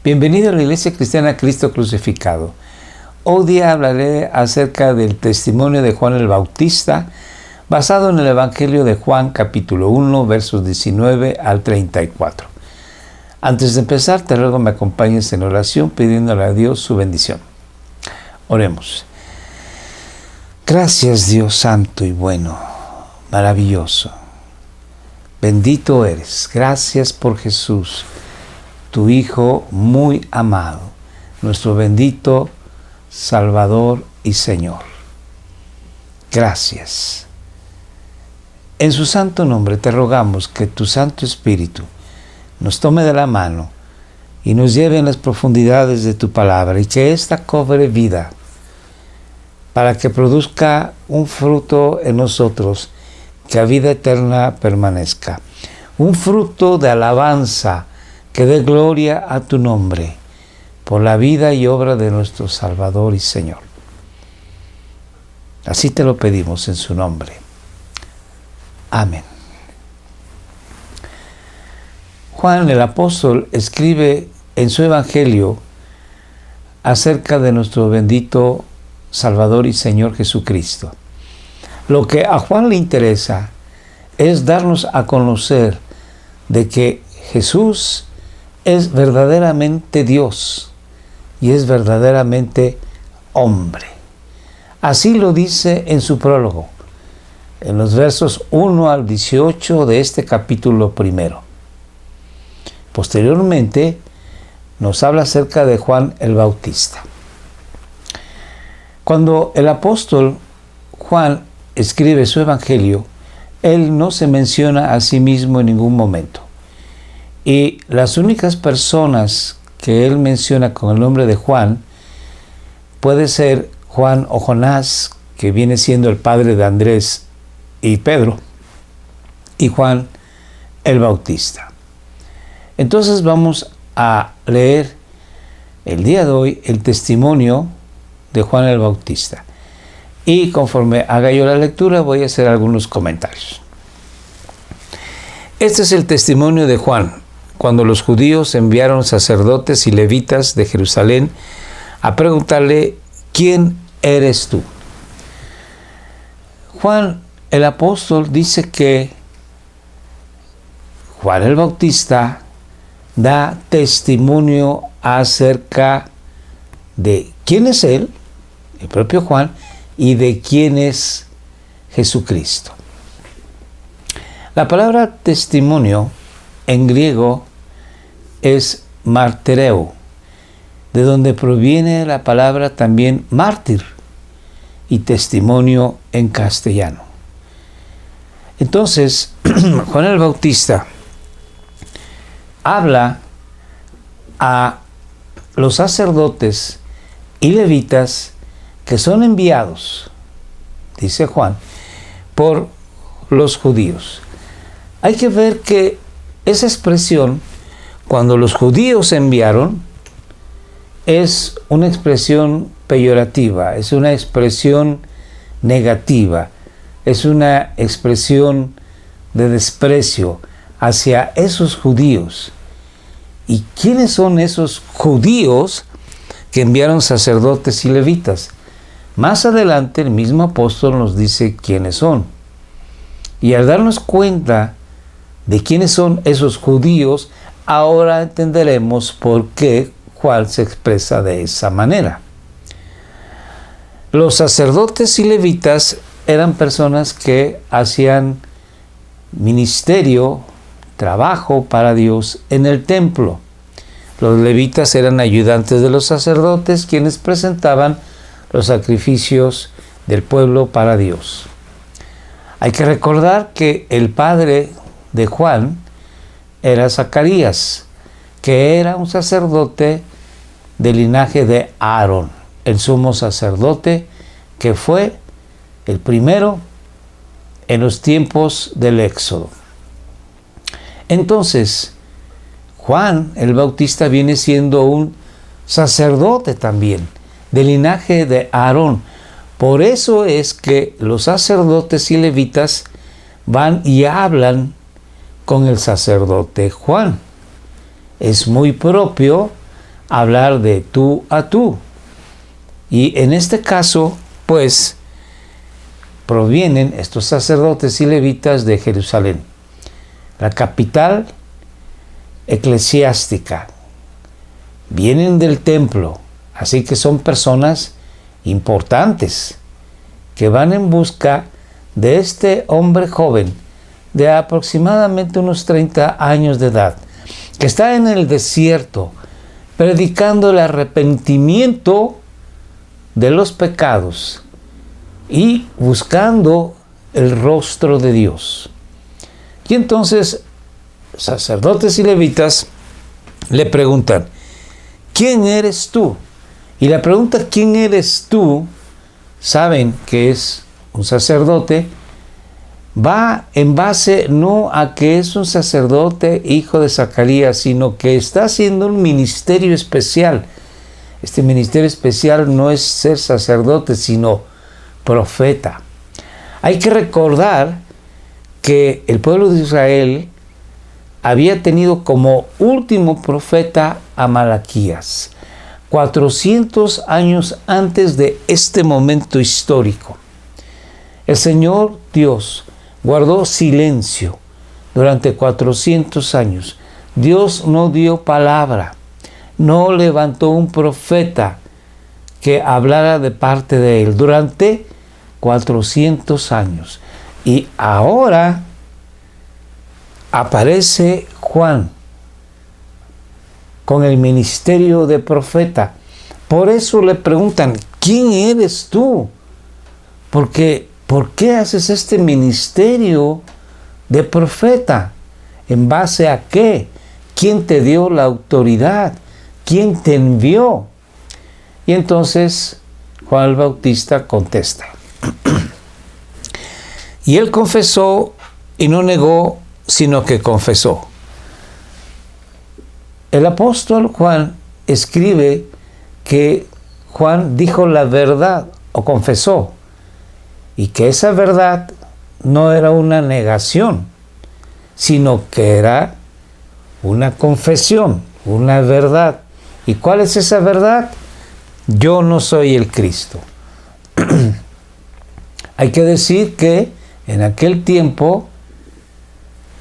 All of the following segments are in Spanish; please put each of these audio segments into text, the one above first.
Bienvenido a la Iglesia Cristiana Cristo Crucificado. Hoy día hablaré acerca del testimonio de Juan el Bautista, basado en el Evangelio de Juan, capítulo 1, versos 19 al 34. Antes de empezar, te ruego me acompañes en oración, pidiéndole a Dios su bendición. Oremos. Gracias, Dios santo y bueno, maravilloso. Bendito eres. Gracias por Jesús, tu Hijo muy amado, nuestro bendito Salvador y Señor. Gracias. En su santo nombre te rogamos que tu Santo Espíritu nos tome de la mano y nos lleve en las profundidades de tu palabra y que ésta cobre vida para que produzca un fruto en nosotros que a vida eterna permanezca. Un fruto de alabanza que dé gloria a tu nombre por la vida y obra de nuestro Salvador y Señor. Así te lo pedimos en su nombre. Amén. Juan el apóstol escribe en su Evangelio acerca de nuestro bendito Salvador y Señor Jesucristo. Lo que a Juan le interesa es darnos a conocer de que Jesús es verdaderamente Dios y es verdaderamente hombre. Así lo dice en su prólogo, en los versos 1 al 18 de este capítulo primero. Posteriormente, nos habla acerca de Juan el Bautista. Cuando el apóstol Juan escribe su evangelio, él no se menciona a sí mismo en ningún momento. Y las únicas personas que él menciona con el nombre de Juan puede ser Juan o Jonás, que viene siendo el padre de Andrés y Pedro, y Juan el Bautista. Entonces vamos a leer el día de hoy el testimonio de Juan el Bautista. Y conforme haga yo la lectura, voy a hacer algunos comentarios. Este es el testimonio de Juan, cuando los judíos enviaron sacerdotes y levitas de Jerusalén a preguntarle: ¿quién eres tú? Juan el apóstol dice que Juan el Bautista da testimonio acerca de quién es él, el propio Juan, y de quién es Jesucristo. La palabra testimonio en griego es martyreo, de donde proviene la palabra también mártir y testimonio en castellano. Entonces, Juan el Bautista habla a los sacerdotes y levitas que son enviados, dice Juan, por los judíos. Hay que ver que esa expresión, cuando los judíos enviaron, es una expresión peyorativa, es una expresión negativa, es una expresión de desprecio hacia esos judíos. ¿Y quiénes son esos judíos que enviaron sacerdotes y levitas? Más adelante el mismo apóstol nos dice quiénes son. Y al darnos cuenta de quiénes son esos judíos, ahora entenderemos por qué Juan se expresa de esa manera. Los sacerdotes y levitas eran personas que hacían ministerio, trabajo para Dios en el templo. Los levitas eran ayudantes de los sacerdotes, quienes presentaban los sacrificios del pueblo para Dios. Hay que recordar que el padre de Juan era Zacarías, que era un sacerdote del linaje de Aarón, el sumo sacerdote que fue el primero en los tiempos del Éxodo. Entonces, Juan el Bautista viene siendo un sacerdote también, del linaje de Aarón. Por eso es que los sacerdotes y levitas van y hablan con el sacerdote Juan. Es muy propio hablar de tú a tú. Y en este caso, pues, provienen estos sacerdotes y levitas de Jerusalén, la capital eclesiástica. Vienen del templo, así que son personas importantes que van en busca de este hombre joven de aproximadamente unos 30 años de edad, que está en el desierto predicando el arrepentimiento de los pecados y buscando el rostro de Dios. Y entonces sacerdotes y levitas le preguntan, ¿quién eres tú? Y la pregunta ¿quién eres tú? Saben que es un sacerdote, va en base no a que es un sacerdote hijo de Zacarías, sino que está haciendo un ministerio especial. Este ministerio especial no es ser sacerdote, sino profeta. Hay que recordar que el pueblo de Israel había tenido como último profeta a Malaquías, 400 años antes de este momento histórico. El Señor Dios guardó silencio durante 400 años. Dios no dio palabra, no levantó un profeta que hablara de parte de Él durante 400 años. Y ahora aparece Juan con el ministerio de profeta. Por eso le preguntan, ¿quién eres tú? Porque, ¿por qué haces este ministerio de profeta? ¿En base a qué? ¿Quién te dio la autoridad? ¿Quién te envió? Y entonces Juan el Bautista contesta. Y él confesó y no negó, sino que confesó. El apóstol Juan escribe que Juan dijo la verdad o confesó, y que esa verdad no era una negación, sino que era una confesión, una verdad. ¿Y cuál es esa verdad? Yo no soy el Cristo. Hay que decir que en aquel tiempo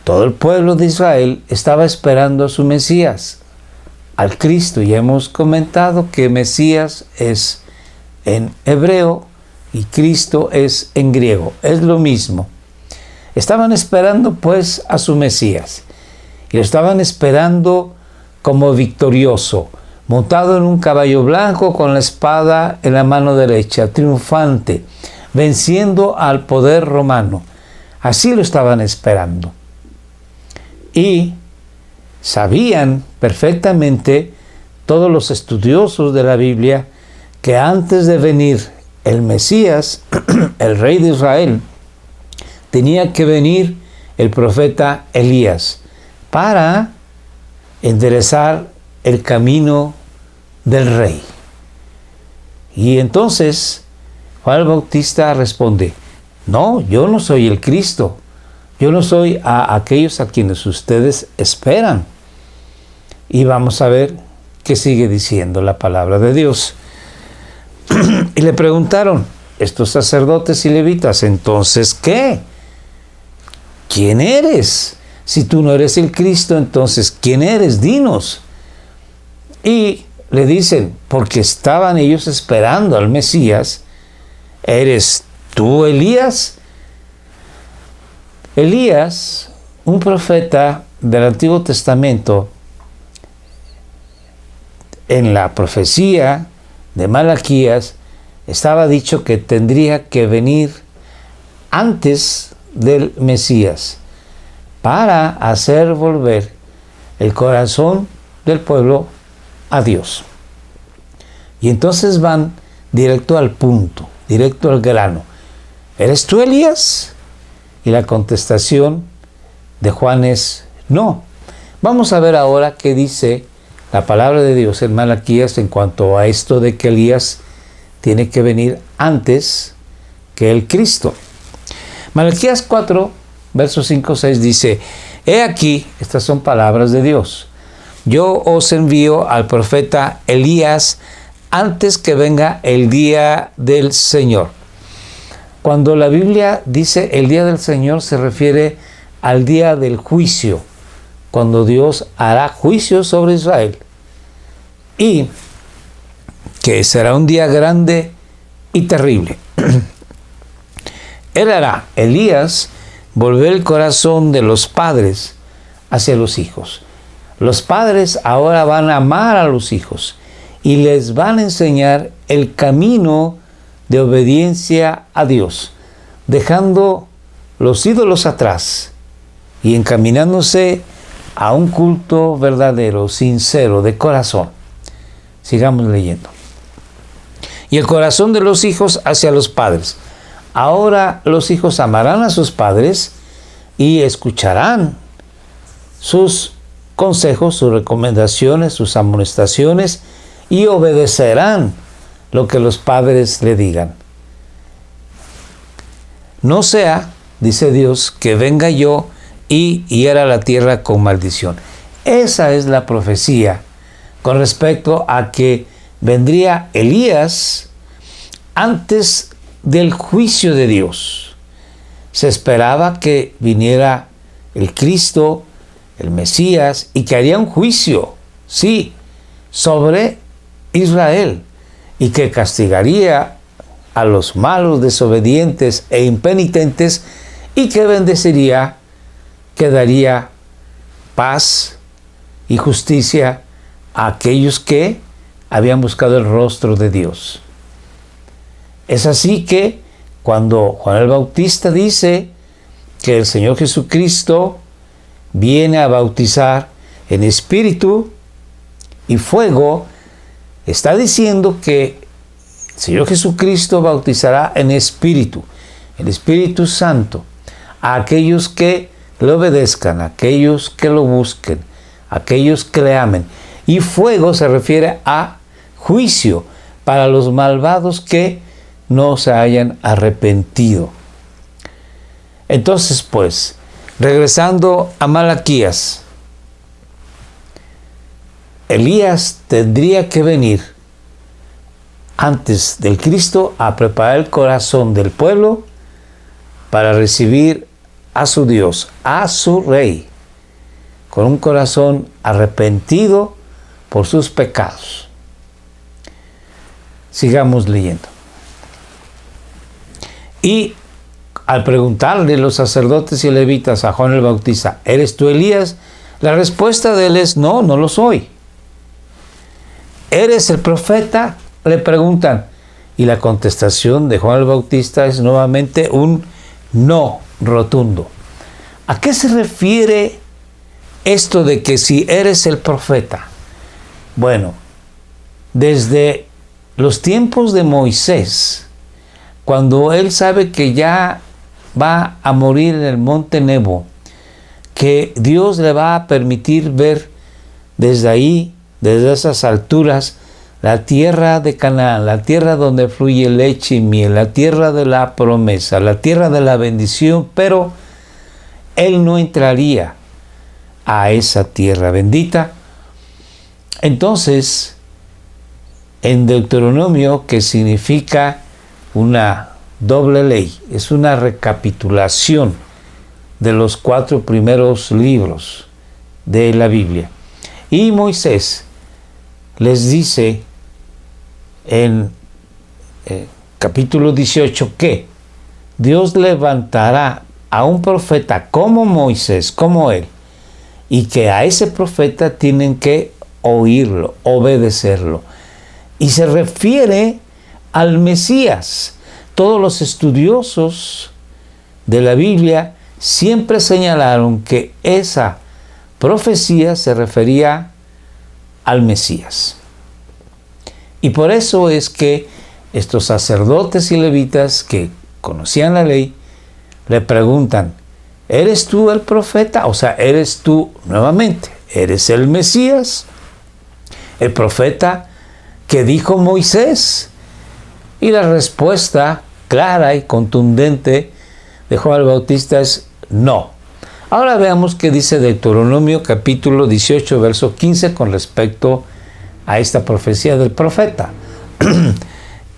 todo el pueblo de Israel estaba esperando a su Mesías, al Cristo. Ya hemos comentado que Mesías es en hebreo y Cristo es en griego. Es lo mismo. Estaban esperando pues a su Mesías. Y lo estaban esperando como victorioso, montado en un caballo blanco con la espada en la mano derecha, triunfante, venciendo al poder romano. Así lo estaban esperando. Y sabían perfectamente todos los estudiosos de la Biblia que antes de venir el Mesías, el rey de Israel, tenía que venir el profeta Elías para enderezar el camino del rey. Y entonces Juan el Bautista responde, no, yo no soy el Cristo, yo no soy a aquellos a quienes ustedes esperan. Y vamos a ver qué sigue diciendo la palabra de Dios. Y le preguntaron estos sacerdotes y levitas, entonces, ¿qué? ¿Quién eres? Si tú no eres el Cristo, entonces, ¿quién eres? Dinos. Y le dicen, porque estaban ellos esperando al Mesías, ¿eres tú Elías? Elías, un profeta del Antiguo Testamento, en la profecía de Malaquías, estaba dicho que tendría que venir antes del Mesías para hacer volver el corazón del pueblo a Dios. Y entonces van directo al punto, directo al grano. ¿Eres tú Elías? Y la contestación de Juan es no. Vamos a ver ahora qué dice la palabra de Dios en Malaquías en cuanto a esto de que Elías tiene que venir antes que el Cristo. Malaquías 4, versos 5-6 dice, he aquí, estas son palabras de Dios, yo os envío al profeta Elías antes que venga el día del Señor. Cuando la Biblia dice el día del Señor, se refiere al día del juicio, cuando Dios hará juicio sobre Israel. Y que será un día grande y terrible. Él hará, Elías, volver el corazón de los padres hacia los hijos. Los padres ahora van a amar a los hijos y les van a enseñar el camino de obediencia a Dios, dejando los ídolos atrás y encaminándose a un culto verdadero, sincero, de corazón. Sigamos leyendo. Y el corazón de los hijos hacia los padres. Ahora los hijos amarán a sus padres y escucharán sus consejos, sus recomendaciones, sus amonestaciones, y obedecerán lo que los padres le digan. No sea, dice Dios, que venga yo y hiera la tierra con maldición. Esa es la profecía con respecto a que vendría Elías antes del juicio de Dios. Se esperaba que viniera el Cristo, el Mesías, y que haría un juicio, sí, sobre Israel, y que castigaría a los malos, desobedientes e impenitentes, y que bendeciría, que daría paz y justicia a aquellos que habían buscado el rostro de Dios. Es así que cuando Juan el Bautista dice que el Señor Jesucristo viene a bautizar en espíritu y fuego, está diciendo que el Señor Jesucristo bautizará en espíritu, el Espíritu Santo, a aquellos que le obedezcan, a aquellos que lo busquen, a aquellos que le amen. Y fuego se refiere a juicio para los malvados que no se hayan arrepentido. Entonces, pues, regresando a Malaquías, Elías tendría que venir antes del Cristo a preparar el corazón del pueblo para recibir a su Dios, a su Rey, con un corazón arrepentido por sus pecados. Sigamos leyendo. Y al preguntarle los sacerdotes y levitas a Juan el Bautista, ¿eres tú Elías? La respuesta de él es, no, no lo soy. ¿Eres el profeta? Le preguntan. Y la contestación de Juan el Bautista es nuevamente un no rotundo. ¿A qué se refiere esto de que si eres el profeta? Bueno, desde los tiempos de Moisés, cuando él sabe que ya va a morir en el monte Nebo, que Dios le va a permitir ver desde ahí, desde esas alturas, la tierra de Canaán, la tierra donde fluye leche y miel, la tierra de la promesa, la tierra de la bendición, pero él no entraría a esa tierra bendita. Entonces, en Deuteronomio, que significa una doble ley, es una recapitulación de los 4 primeros libros de la Biblia. Y Moisés les dice en capítulo 18 que Dios levantará a un profeta como Moisés, como él, y que a ese profeta tienen que oírlo, obedecerlo. Y se refiere al Mesías. Todos los estudiosos de la Biblia siempre señalaron que esa profecía se refería al Mesías. Y por eso es que estos sacerdotes y levitas que conocían la ley le preguntan, ¿eres tú el profeta? O sea, ¿eres tú nuevamente? ¿Eres el Mesías? ¿El profeta que dijo Moisés? Y la respuesta clara y contundente de Juan el Bautista es no. Ahora veamos qué dice Deuteronomio capítulo 18, verso 15 con respecto a esta profecía del profeta.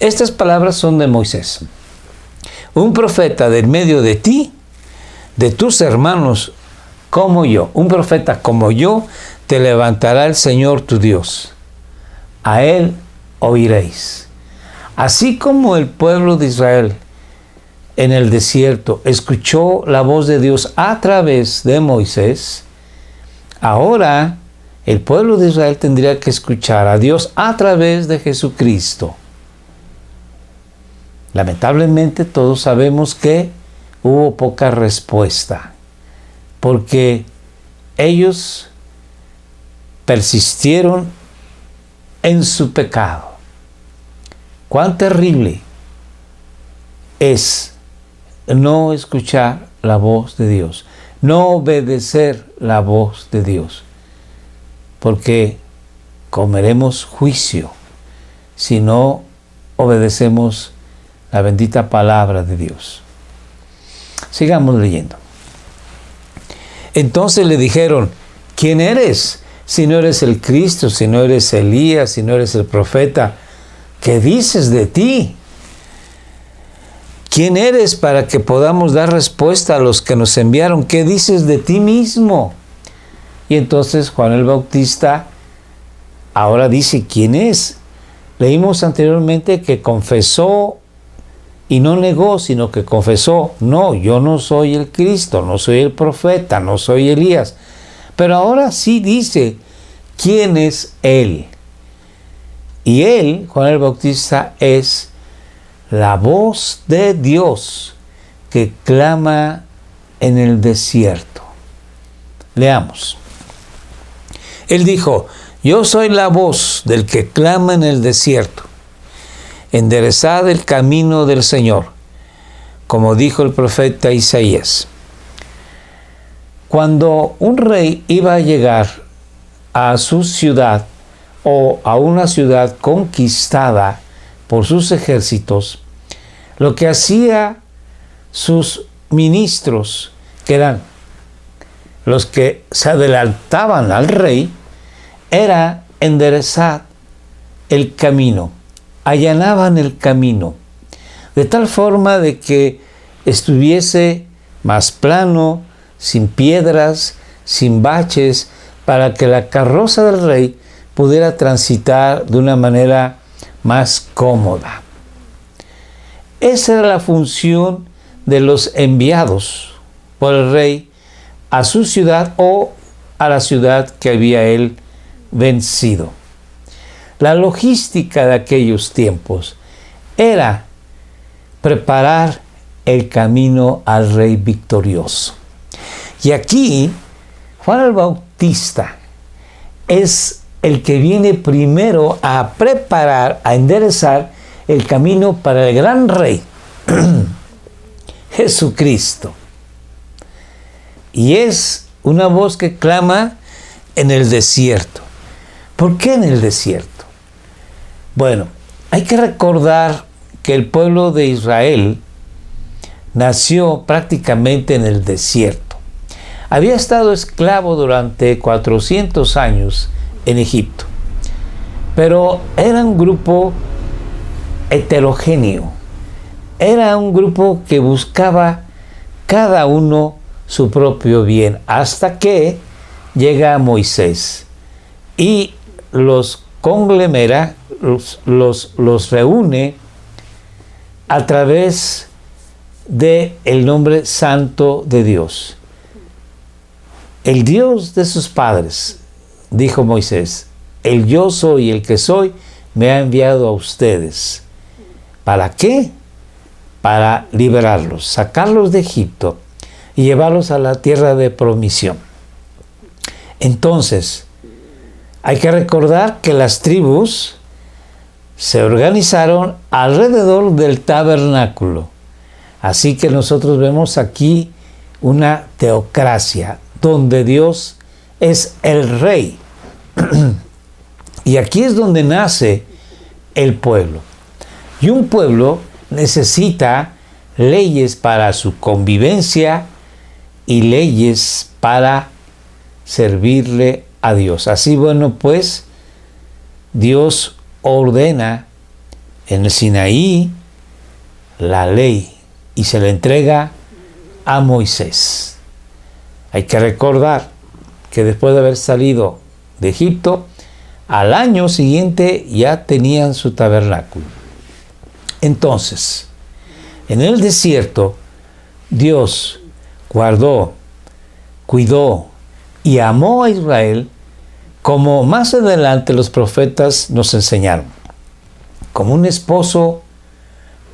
Estas palabras son de Moisés. Un profeta de en medio de ti, de tus hermanos, como yo, un profeta como yo, te levantará el Señor tu Dios. A él oiréis. Así como el pueblo de Israel en el desierto escuchó la voz de Dios a través de Moisés, ahora el pueblo de Israel tendría que escuchar a Dios a través de Jesucristo. Lamentablemente todos sabemos que hubo poca respuesta, porque ellos persistieron en su pecado. Cuán terrible es no escuchar la voz de Dios, no obedecer la voz de Dios, porque comeremos juicio si no obedecemos la bendita palabra de Dios. Sigamos leyendo. Entonces le dijeron: ¿quién eres? Si no eres el Cristo, si no eres Elías, si no eres el profeta, ¿qué dices de ti? ¿Quién eres para que podamos dar respuesta a los que nos enviaron? ¿Qué dices de ti mismo? Y entonces Juan el Bautista ahora dice quién es. Leímos anteriormente que confesó y no negó, sino que confesó: no, yo no soy el Cristo, no soy el profeta, no soy Elías. Pero ahora sí dice quién es Él. Y Él, Juan el Bautista, es la voz de Dios que clama en el desierto. Leamos. Él dijo: yo soy la voz del que clama en el desierto. Enderezad el camino del Señor, como dijo el profeta Isaías. Cuando un rey iba a llegar a su ciudad o a una ciudad conquistada por sus ejércitos, lo que hacía sus ministros, que eran los que se adelantaban al rey, era enderezar el camino, allanaban el camino, de tal forma de que estuviese más plano, sin piedras, sin baches, para que la carroza del rey pudiera transitar de una manera más cómoda. Esa era la función de los enviados por el rey a su ciudad o a la ciudad que había él vencido. La logística de aquellos tiempos era preparar el camino al rey victorioso. Y aquí Juan el Bautista es el que viene primero a preparar, a enderezar el camino para el gran rey, Jesucristo. Y es una voz que clama en el desierto. ¿Por qué en el desierto? Bueno, hay que recordar que el pueblo de Israel nació prácticamente en el desierto. Había estado esclavo durante 400 años en Egipto, pero era un grupo heterogéneo, era un grupo que buscaba cada uno su propio bien, hasta que llega Moisés y los conglomera, los reúne a través del nombre santo de Dios. El Dios de sus padres, dijo Moisés, el yo soy el que soy, me ha enviado a ustedes. ¿Para qué? Para liberarlos, sacarlos de Egipto y llevarlos a la tierra de promisión. Entonces, hay que recordar que las tribus se organizaron alrededor del tabernáculo. Así que nosotros vemos aquí una teocracia, donde Dios es el rey. Y aquí es donde nace el pueblo. Y un pueblo necesita leyes para su convivencia y leyes para servirle a Dios. Así, bueno, pues Dios ordena en el Sinaí la ley y se la entrega a Moisés. Hay que recordar que después de haber salido de Egipto, al año siguiente ya tenían su tabernáculo. Entonces, en el desierto, Dios guardó, cuidó y amó a Israel, como más adelante los profetas nos enseñaron, como un esposo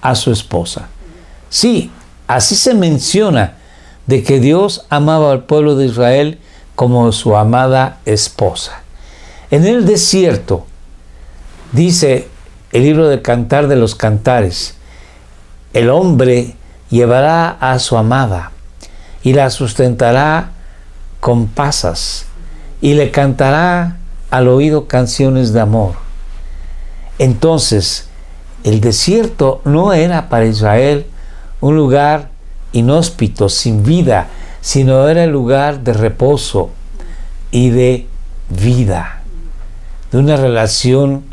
a su esposa. Sí, así se menciona de que Dios amaba al pueblo de Israel como su amada esposa. En el desierto, dice el libro de Cantar de los Cantares, el hombre llevará a su amada y la sustentará con pasas y le cantará al oído canciones de amor. Entonces, el desierto no era para Israel un lugar inhóspito, sin vida, sino era el lugar de reposo y de vida, de una relación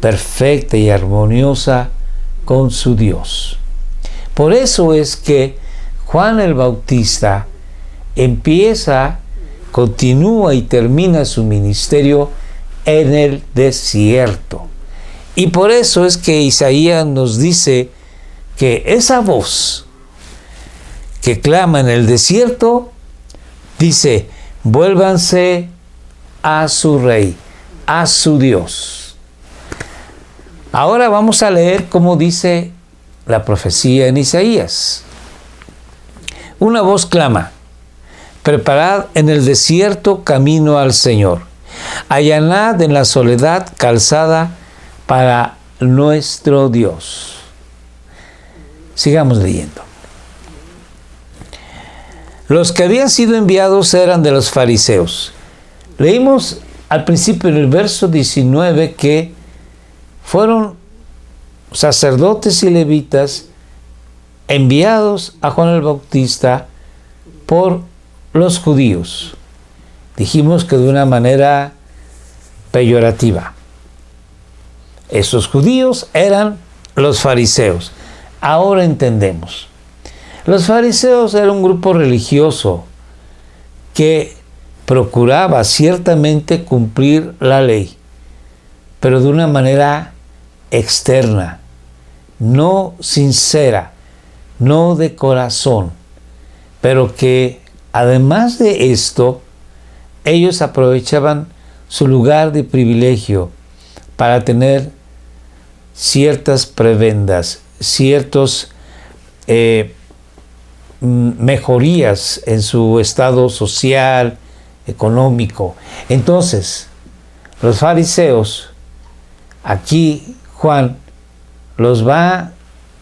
perfecta y armoniosa con su Dios. Por eso es que Juan el Bautista continúa y termina su ministerio en el desierto. Y por eso es que Isaías nos dice que esa voz que clama en el desierto, dice, vuélvanse a su rey, a su Dios. Ahora vamos a leer cómo dice la profecía en Isaías. Una voz clama, preparad en el desierto camino al Señor, allanad en la soledad calzada para nuestro Dios. Sigamos leyendo. Los que habían sido enviados eran de los fariseos. Leímos al principio en el verso 19 que fueron sacerdotes y levitas enviados a Juan el Bautista por los judíos. Dijimos que de una manera peyorativa. Esos judíos eran los fariseos. Ahora entendemos. Los fariseos eran un grupo religioso que procuraba ciertamente cumplir la ley, pero de una manera externa, no sincera, no de corazón, pero que además de esto, ellos aprovechaban su lugar de privilegio para tener ciertas prebendas, ciertos mejorías en su estado social, económico. Entonces, los fariseos, aquí Juan los va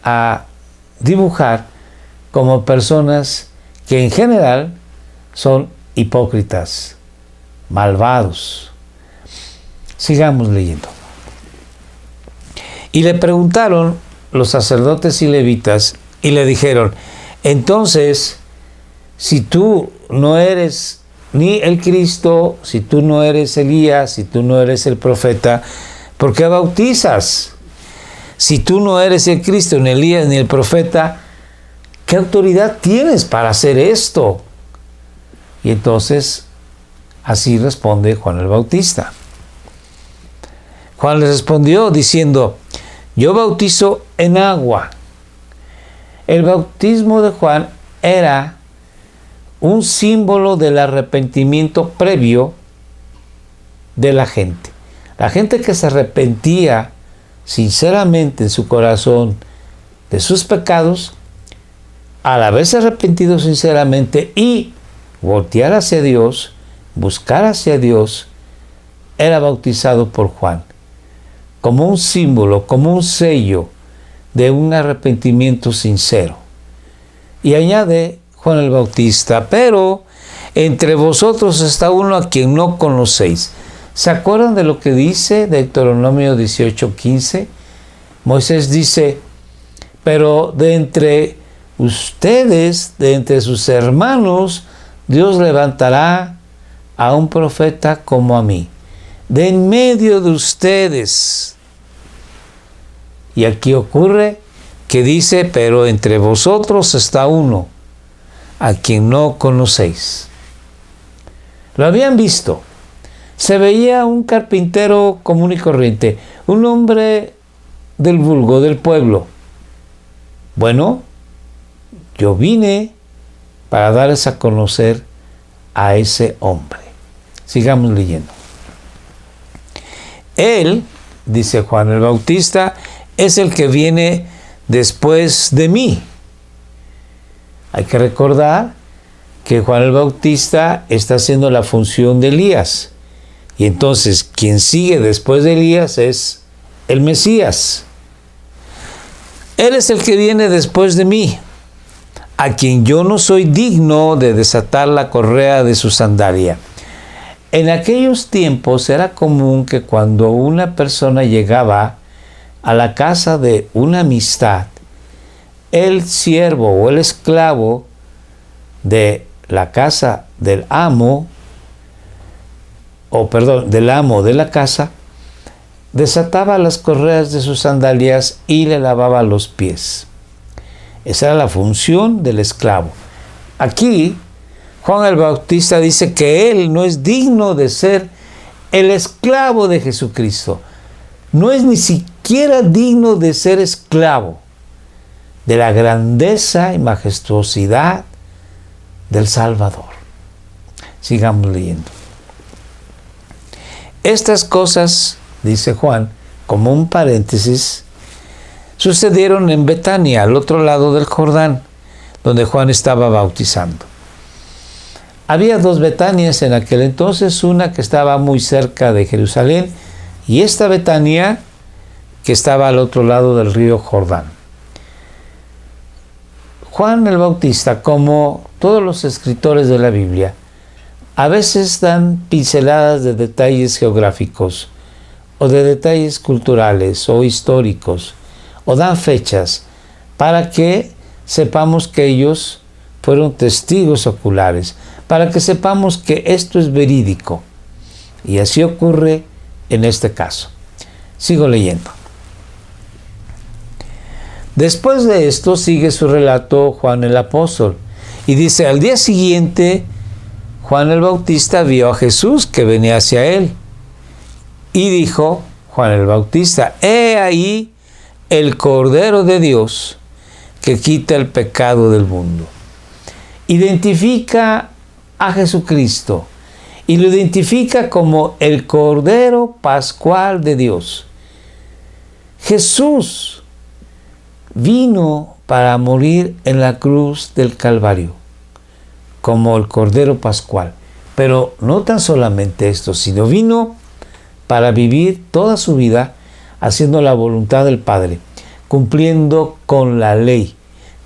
a dibujar como personas que en general son hipócritas, malvados. Sigamos leyendo. Y le preguntaron los sacerdotes y levitas y le dijeron, entonces, si tú no eres ni el Cristo, si tú no eres Elías, si tú no eres el profeta, ¿por qué bautizas? Si tú no eres el Cristo, ni Elías, ni el profeta, ¿qué autoridad tienes para hacer esto? Y entonces, así responde Juan el Bautista. Juan les respondió diciendo, yo bautizo en agua. El bautismo de Juan era un símbolo del arrepentimiento previo de la gente. La gente que se arrepentía sinceramente en su corazón de sus pecados, al haberse arrepentido sinceramente y voltear hacia Dios, buscar hacia Dios, era bautizado por Juan, como un símbolo, como un sello de un arrepentimiento sincero. Y añade Juan el Bautista, pero entre vosotros está uno a quien no conocéis. ¿Se acuerdan de lo que dice Deuteronomio 18:15? Moisés dice, pero de entre ustedes, de entre sus hermanos, Dios levantará a un profeta como a mí, de en medio de ustedes. Y aquí ocurre que dice, pero entre vosotros está uno, a quien no conocéis. Lo habían visto. Se veía un carpintero común y corriente, un hombre del vulgo, del pueblo. Bueno, yo vine para darles a conocer a ese hombre. Sigamos leyendo. Él, dice Juan el Bautista, es el que viene después de mí. Hay que recordar que Juan el Bautista está haciendo la función de Elías. Y entonces, quien sigue después de Elías es el Mesías. Él es el que viene después de mí, a quien yo no soy digno de desatar la correa de su sandalia. En aquellos tiempos era común que cuando una persona llegaba a la casa de una amistad, el siervo o el esclavo de la casa del amo, del amo de la casa, desataba las correas de sus sandalias y le lavaba los pies. Esa era la función del esclavo. Aquí, Juan el Bautista dice que él no es digno de ser el esclavo de Jesucristo. No es ni siquiera digno de ser esclavo de la grandeza y majestuosidad del Salvador. Sigamos leyendo. Estas cosas, dice Juan, como un paréntesis, sucedieron en Betania, al otro lado del Jordán, donde Juan estaba bautizando. Había dos Betanias en aquel entonces, una que estaba muy cerca de Jerusalén y esta Betania que estaba al otro lado del río Jordán. Juan el Bautista, como todos los escritores de la Biblia, a veces dan pinceladas de detalles geográficos o de detalles culturales o históricos o dan fechas para que sepamos que ellos fueron testigos oculares, para que sepamos que esto es verídico. Y así ocurre en este caso. Sigo leyendo. Después de esto sigue su relato Juan el apóstol y dice, al día siguiente Juan el Bautista vio a Jesús que venía hacia él y dijo Juan el Bautista, he ahí el Cordero de Dios que quita el pecado del mundo. Identifica a Jesucristo y lo identifica como el Cordero Pascual de Dios. Jesús vino para morir en la cruz del Calvario, como el Cordero Pascual. Pero no tan solamente esto, sino vino para vivir toda su vida haciendo la voluntad del Padre, cumpliendo con la ley,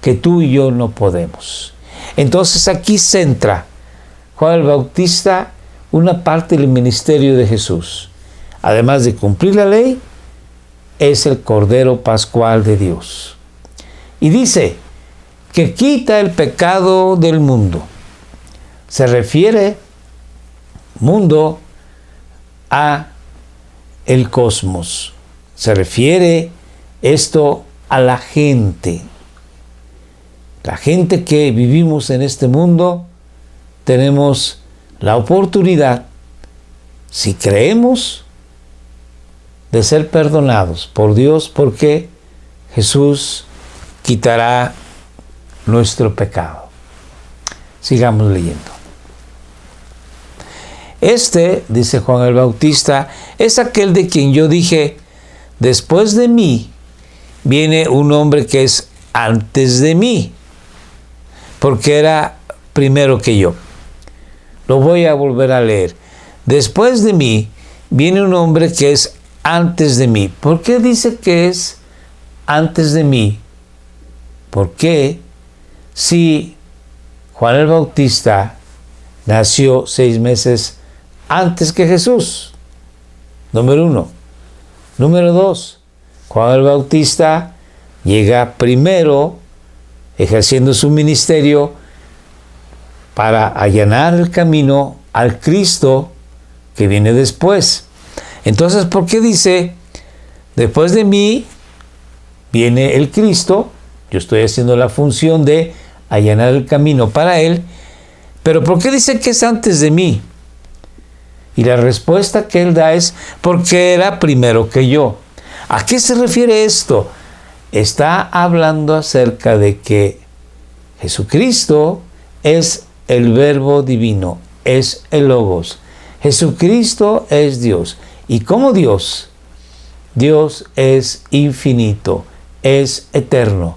que tú y yo no podemos. Entonces aquí centra Juan el Bautista una parte del ministerio de Jesús. Además de cumplir la ley, es el Cordero Pascual de Dios. Y dice que quita el pecado del mundo. Se refiere mundo a el cosmos. Se refiere esto a la gente. La gente que vivimos en este mundo tenemos la oportunidad, si creemos, de ser perdonados por Dios, porque Jesús quitará nuestro pecado. Sigamos leyendo. Este, dice Juan el Bautista, es aquel de quien yo dije, después de mí viene un hombre que es antes de mí, porque era primero que yo. Lo voy a volver a leer. Después de mí viene un hombre que es antes de mí. ¿Por qué dice que es antes de mí? Porque si Juan el Bautista nació 6 meses antes que Jesús, número 1. Número 2, Juan el Bautista llega primero ejerciendo su ministerio para allanar el camino al Cristo que viene después. Entonces, ¿por qué dice, después de mí viene el Cristo? Yo estoy haciendo la función de allanar el camino para Él, pero ¿por qué dice que es antes de mí? Y la respuesta que Él da es, porque era primero que yo. ¿A qué se refiere esto? Está hablando acerca de que Jesucristo es el Verbo divino, es el Logos. Jesucristo es Dios. Y como Dios, Dios es infinito, es eterno.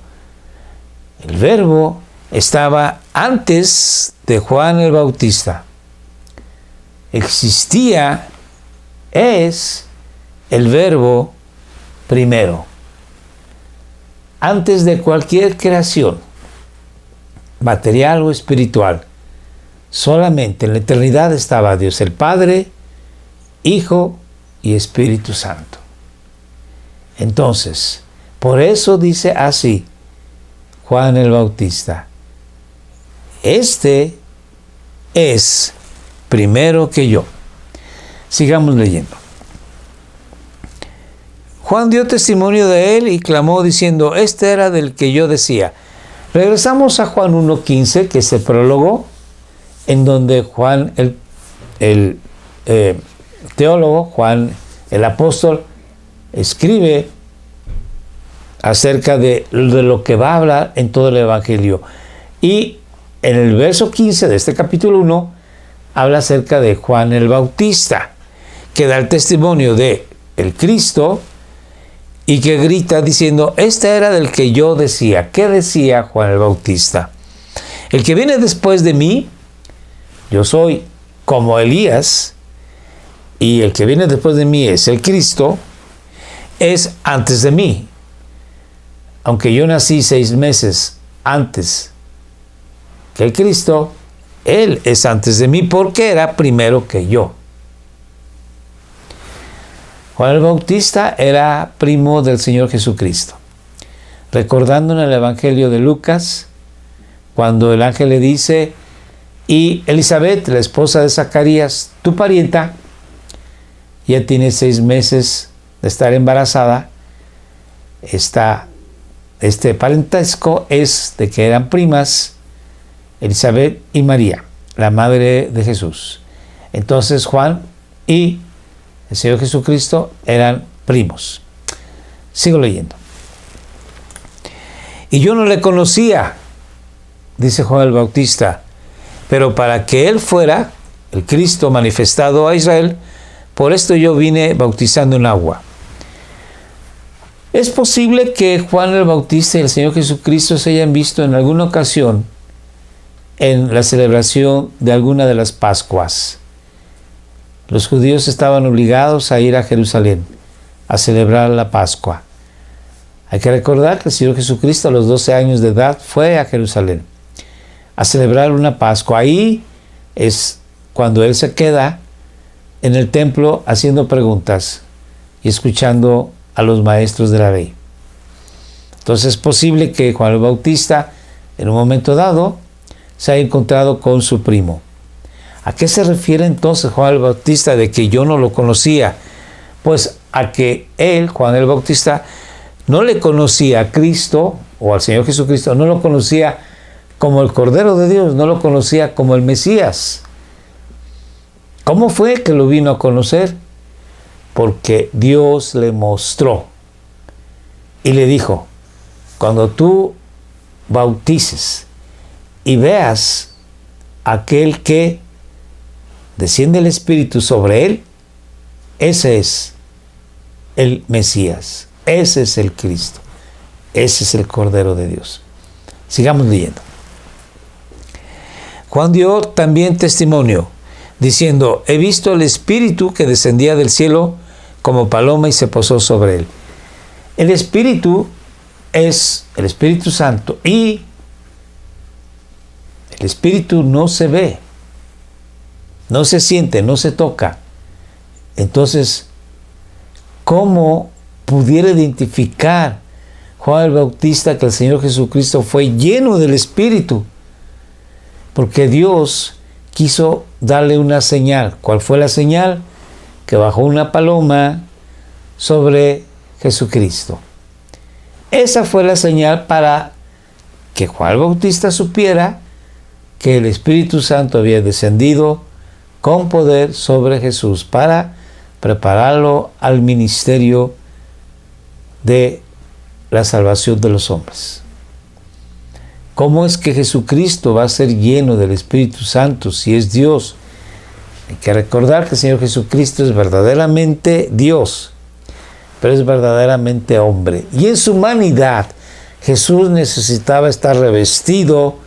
El Verbo estaba antes de Juan el Bautista. Existía, es el Verbo primero. Antes de cualquier creación, material o espiritual, solamente en la eternidad estaba Dios el Padre, Hijo y Espíritu Santo. Entonces, por eso dice así Juan el Bautista: este es primero que yo. Sigamos leyendo. Juan dio testimonio de él y clamó diciendo: este era del que yo decía. Regresamos a Juan 1:15, que es el prólogo, en donde Juan, el teólogo, Juan el apóstol, escribe acerca de lo que va a hablar en todo el Evangelio. Y en el verso 15 de este capítulo 1, habla acerca de Juan el Bautista, que da el testimonio de el Cristo y que grita diciendo: este era del que yo decía. ¿Qué decía Juan el Bautista? El que viene después de mí, yo soy como Elías, y el que viene después de mí es el Cristo, es antes de mí. Aunque yo nací 6 meses antes que el Cristo, Él es antes de mí porque era primero que yo. Juan el Bautista era primo del Señor Jesucristo. Recordando en el Evangelio de Lucas, cuando el ángel le dice: y Elizabeth, la esposa de Zacarías, tu parienta, ya tiene 6 meses de estar embarazada. Este parentesco es de que eran primas Elizabeth y María, la madre de Jesús. Entonces Juan y el Señor Jesucristo eran primos. Sigo leyendo. Y yo no le conocía, dice Juan el Bautista, pero para que él fuera el Cristo manifestado a Israel, por esto yo vine bautizando en agua. Es posible que Juan el Bautista y el Señor Jesucristo se hayan visto en alguna ocasión en la celebración de alguna de las Pascuas. Los judíos estaban obligados a ir a Jerusalén a celebrar la Pascua. Hay que recordar que el Señor Jesucristo a los 12 años de edad fue a Jerusalén a celebrar una Pascua. Ahí es cuando Él se queda en el templo haciendo preguntas y escuchando a los maestros de la ley. Entonces es posible que Juan el Bautista en un momento dado se haya encontrado con su primo. ¿A qué se refiere entonces Juan el Bautista de que yo no lo conocía? Pues a que él, Juan el Bautista, no le conocía a Cristo o al Señor Jesucristo, no lo conocía como el Cordero de Dios, no lo conocía como el Mesías. ¿Cómo fue que lo vino a conocer? Porque Dios le mostró y le dijo: cuando tú bautices y veas aquel que desciende el Espíritu sobre él, ese es el Mesías, ese es el Cristo, ese es el Cordero de Dios. Sigamos leyendo. Juan dio también testimonio, diciendo: he visto el Espíritu que descendía del cielo como paloma y se posó sobre él. El Espíritu es el Espíritu Santo y el Espíritu no se ve, no se siente, no se toca. Entonces, ¿cómo pudiera identificar Juan el Bautista que el Señor Jesucristo fue lleno del Espíritu, porque Dios quiso darle una señal. ¿Cuál fue la señal? Que bajó una paloma sobre Jesucristo. Esa fue la señal para que Juan el Bautista supiera que el Espíritu Santo había descendido con poder sobre Jesús para prepararlo al ministerio de la salvación de los hombres. ¿Cómo es que Jesucristo va a ser lleno del Espíritu Santo si es Dios? Hay que recordar que el Señor Jesucristo es verdaderamente Dios, pero es verdaderamente hombre. Y en su humanidad, Jesús necesitaba estar revestido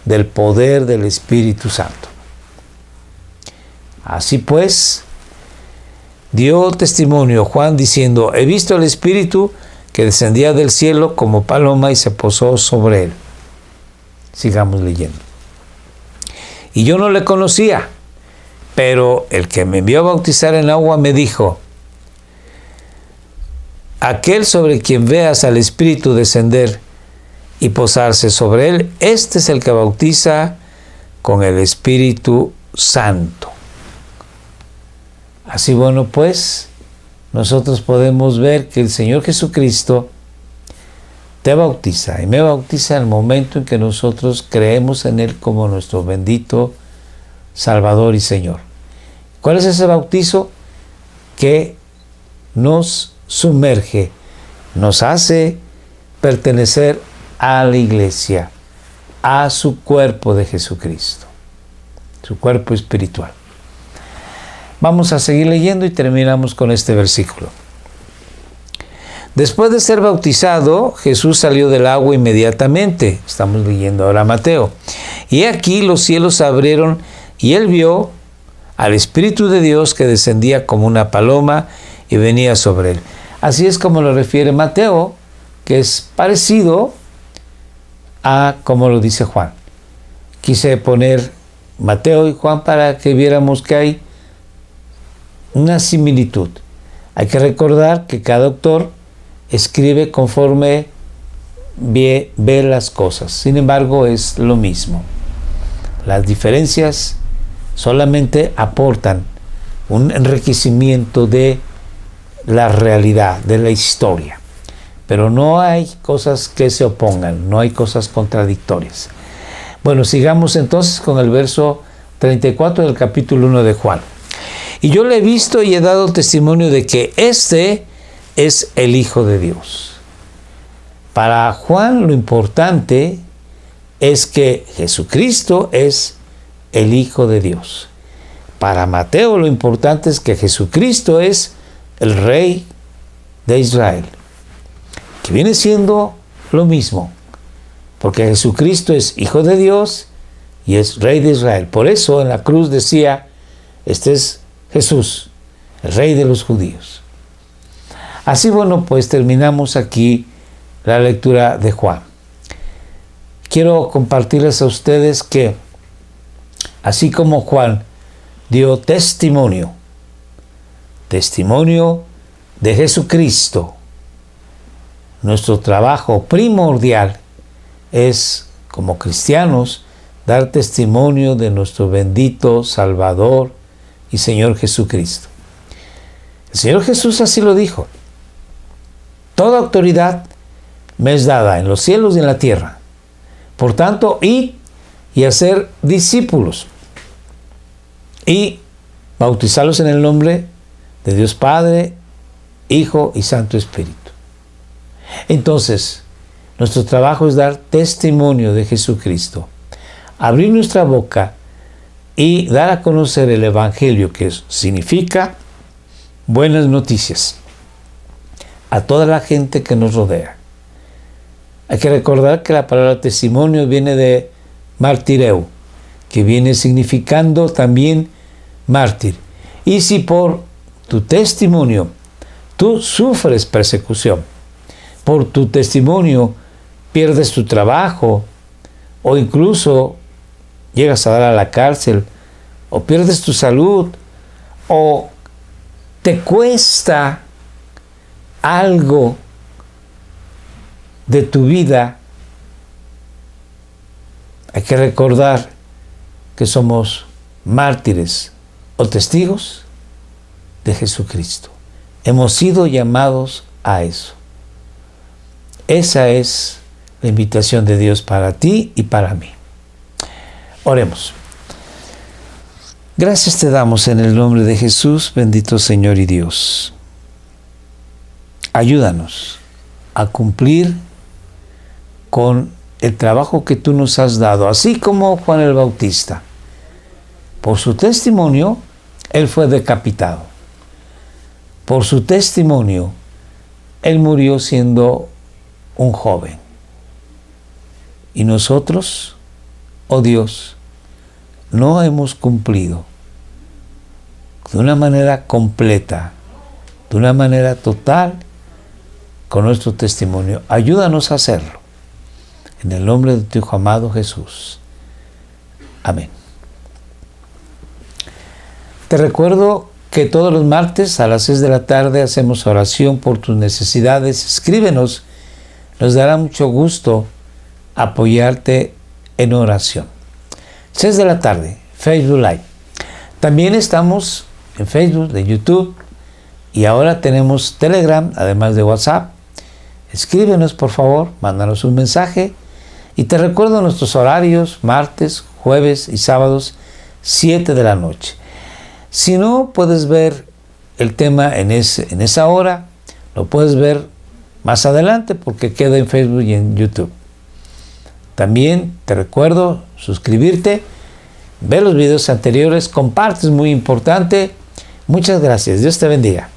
del poder del Espíritu Santo. Así pues, dio testimonio Juan diciendo: he visto al Espíritu que descendía del cielo como paloma y se posó sobre él. Sigamos leyendo. Y yo no le conocía, pero el que me envió a bautizar en agua me dijo: aquel sobre quien veas al Espíritu descender y posarse sobre él, este es el que bautiza con el Espíritu Santo. Así, bueno, pues nosotros podemos ver que el Señor Jesucristo te bautiza y me bautiza en el momento en que nosotros creemos en Él como nuestro bendito Salvador y Señor. ¿Cuál es ese bautizo? Que nos sumerge, nos hace pertenecer a la iglesia, a su cuerpo de Jesucristo, su cuerpo espiritual. Vamos a seguir leyendo y terminamos con este versículo. Después de ser bautizado, Jesús salió del agua inmediatamente. Estamos leyendo ahora Mateo. Y aquí los cielos se abrieron y él vio al Espíritu de Dios que descendía como una paloma y venía sobre él. Así es como lo refiere Mateo, que es parecido a como lo dice Juan. Quise poner Mateo y Juan para que viéramos que hay una similitud. Hay que recordar que cada autor escribe conforme ve las cosas. Sin embargo, es lo mismo. Las diferencias solamente aportan un enriquecimiento de la realidad, de la historia. Pero no hay cosas que se opongan, no hay cosas contradictorias. Bueno, sigamos entonces con el verso 34 del capítulo 1 de Juan. Y yo le he visto y he dado testimonio de que este es el Hijo de Dios. Para Juan lo importante es que Jesucristo es el Hijo de Dios. Para Mateo lo importante es que Jesucristo es el Rey de Israel, que viene siendo lo mismo, porque Jesucristo es Hijo de Dios y es Rey de Israel. Por eso en la cruz decía: este es Jesús, el Rey de los judíos. Así, bueno, pues terminamos aquí la lectura de Juan. Quiero compartirles a ustedes que, así como Juan dio testimonio de Jesucristo, nuestro trabajo primordial es, como cristianos, dar testimonio de nuestro bendito Salvador y Señor Jesucristo. El Señor Jesús así lo dijo: toda autoridad me es dada en los cielos y en la tierra. Por tanto, id y hacer discípulos y bautizarlos en el nombre de Dios Padre, Hijo y Santo Espíritu. Entonces, nuestro trabajo es dar testimonio de Jesucristo, abrir nuestra boca y dar a conocer el Evangelio, que significa buenas noticias, a toda la gente que nos rodea. Hay que recordar que la palabra testimonio viene de martireu, que viene significando también mártir. Y si por tu testimonio tú sufres persecución, por tu testimonio pierdes tu trabajo, o incluso llegas a dar a la cárcel, o pierdes tu salud, o te cuesta algo de tu vida, hay que recordar que somos mártires o testigos de Jesucristo. Hemos sido llamados a eso. Esa es la invitación de Dios para ti y para mí. Oremos. Gracias te damos en el nombre de Jesús, bendito Señor y Dios. Ayúdanos a cumplir con el trabajo que tú nos has dado, así como Juan el Bautista. Por su testimonio, él fue decapitado. Por su testimonio, él murió siendo un joven. Y nosotros, oh Dios, no hemos cumplido de una manera completa, de una manera total, con nuestro testimonio. Ayúdanos a hacerlo. En el nombre de tu Hijo amado Jesús. Amén. Te recuerdo que todos los martes a las 6 de la tarde hacemos oración por tus necesidades. Escríbenos. Nos dará mucho gusto apoyarte en oración. 6 de la tarde, Facebook Live. También estamos en Facebook, de YouTube, y ahora tenemos Telegram, además de WhatsApp. Escríbenos, por favor, mándanos un mensaje. Y te recuerdo nuestros horarios, martes, jueves y sábados, 7 de la noche. Si no puedes ver el tema en esa hora, lo puedes ver más adelante porque queda en Facebook y en YouTube. También te recuerdo suscribirte, ver los videos anteriores, compartes, muy importante. Muchas gracias. Dios te bendiga.